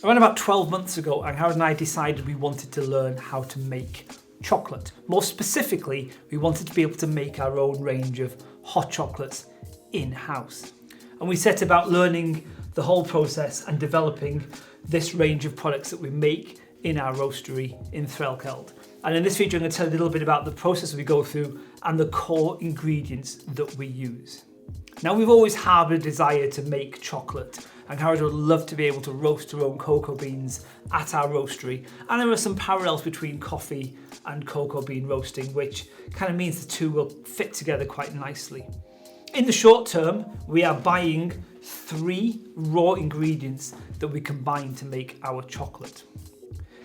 Around about 12 months ago, Howard and I decided we wanted to learn how to make chocolate. More specifically, we wanted to be able to make our own range of hot chocolates in-house. And we set about learning the whole process and developing this range of products that we make in our roastery in Threlkeld. And in this video, I'm going to tell you a little bit about the process we go through and the core ingredients that we use. Now, we've always harbored a desire to make chocolate, and Howard would love to be able to roast our own cocoa beans at our roastery. And there are some parallels between coffee and cocoa bean roasting, which kind of means the two will fit together quite nicely. In the short term, we are buying 3 raw ingredients that we combine to make our chocolate.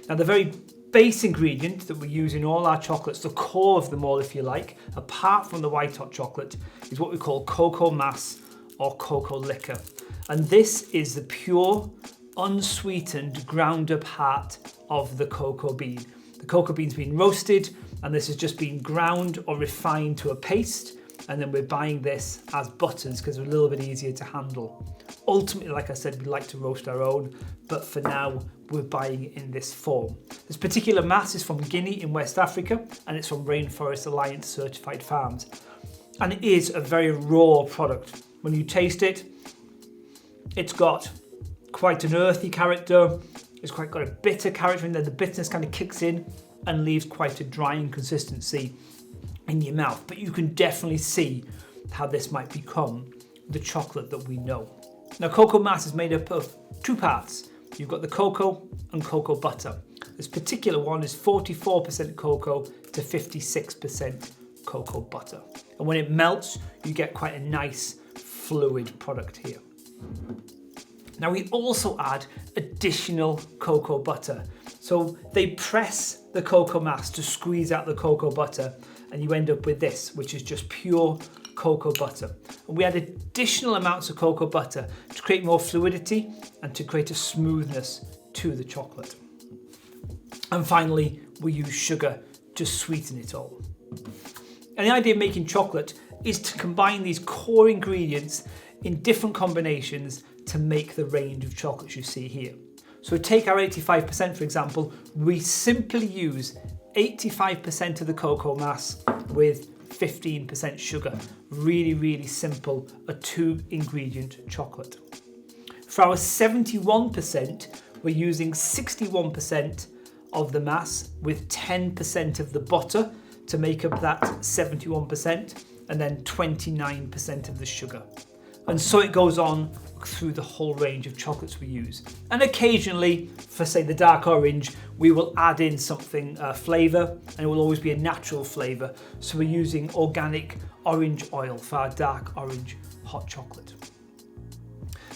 Now, the very base ingredient that we use in all our chocolates, the core of them all if you like, apart from the white hot chocolate, is what we call cocoa mass or cocoa liquor. And this is the pure, unsweetened, ground up heart of the cocoa bean. The cocoa bean's been roasted, and this has just been ground or refined to a paste, and then we're buying this as butters because they're a little bit easier to handle. Ultimately, like I said, we like to roast our own, but for now, we're buying it in this form. This particular mass is from Guinea in West Africa, and it's from Rainforest Alliance certified farms. And it is a very raw product. When you taste it, it's got quite an earthy character. It's quite got a bitter character in there. The bitterness kind of kicks in and leaves quite a drying consistency in your mouth. But you can definitely see how this might become the chocolate that we know. Now, cocoa mass is made up of 2 parts. You've got the cocoa and cocoa butter. This particular one is 44% cocoa to 56% cocoa butter. And when it melts, you get quite a nice fluid product here. Now, we also add additional cocoa butter. So they press the cocoa mass to squeeze out the cocoa butter, and you end up with this, which is just pure cocoa butter. And we add additional amounts of cocoa butter to create more fluidity and to create a smoothness to the chocolate. And finally, we use sugar to sweeten it all. And the idea of making chocolate is to combine these core ingredients in different combinations to make the range of chocolates you see here. So take our 85%, for example, we simply use 85% of the cocoa mass with 15% sugar. Really, really simple, a 2-ingredient chocolate. For our 71%, we're using 61% of the mass with 10% of the butter to make up that 71%, and then 29% of the sugar. And so it goes on through the whole range of chocolates we use. And occasionally, for say the dark orange, we will add in something flavour, and it will always be a natural flavour. So we're using organic orange oil for our dark orange hot chocolate.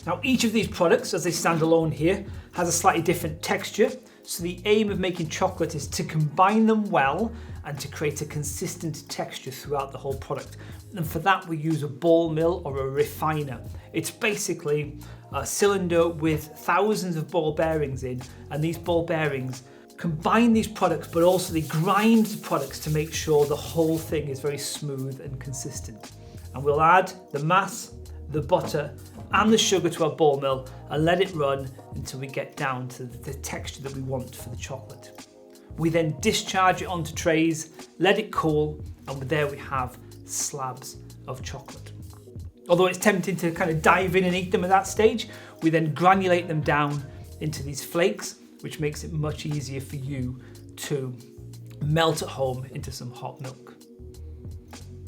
Now, each of these products, as they stand alone here, has a slightly different texture. So the aim of making chocolate is to combine them well and to create a consistent texture throughout the whole product. And for that, we use a ball mill or a refiner. It's basically a cylinder with thousands of ball bearings in, and these ball bearings combine these products, but also they grind the products to make sure the whole thing is very smooth and consistent. And we'll add the mass, the butter, and the sugar to our ball mill and let it run until we get down to the texture that we want for the chocolate. We then discharge it onto trays, let it cool, and there we have slabs of chocolate. Although it's tempting to kind of dive in and eat them at that stage, we then granulate them down into these flakes, which makes it much easier for you to melt at home into some hot milk.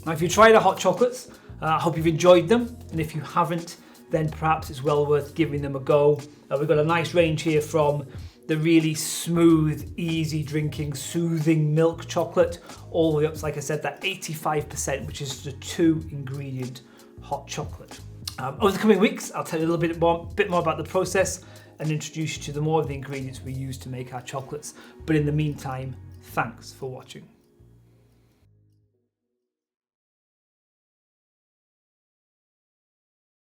Now, if you tried our hot chocolates, I hope you've enjoyed them, and if you haven't, then perhaps it's well worth giving them a go. We've got a nice range here from the really smooth, easy drinking, soothing milk chocolate, all the way up to, like I said, that 85%, which is the 2-ingredient hot chocolate. Over the coming weeks, I'll tell you a little bit more about the process and introduce you to the more of the ingredients we use to make our chocolates. But in the meantime, thanks for watching.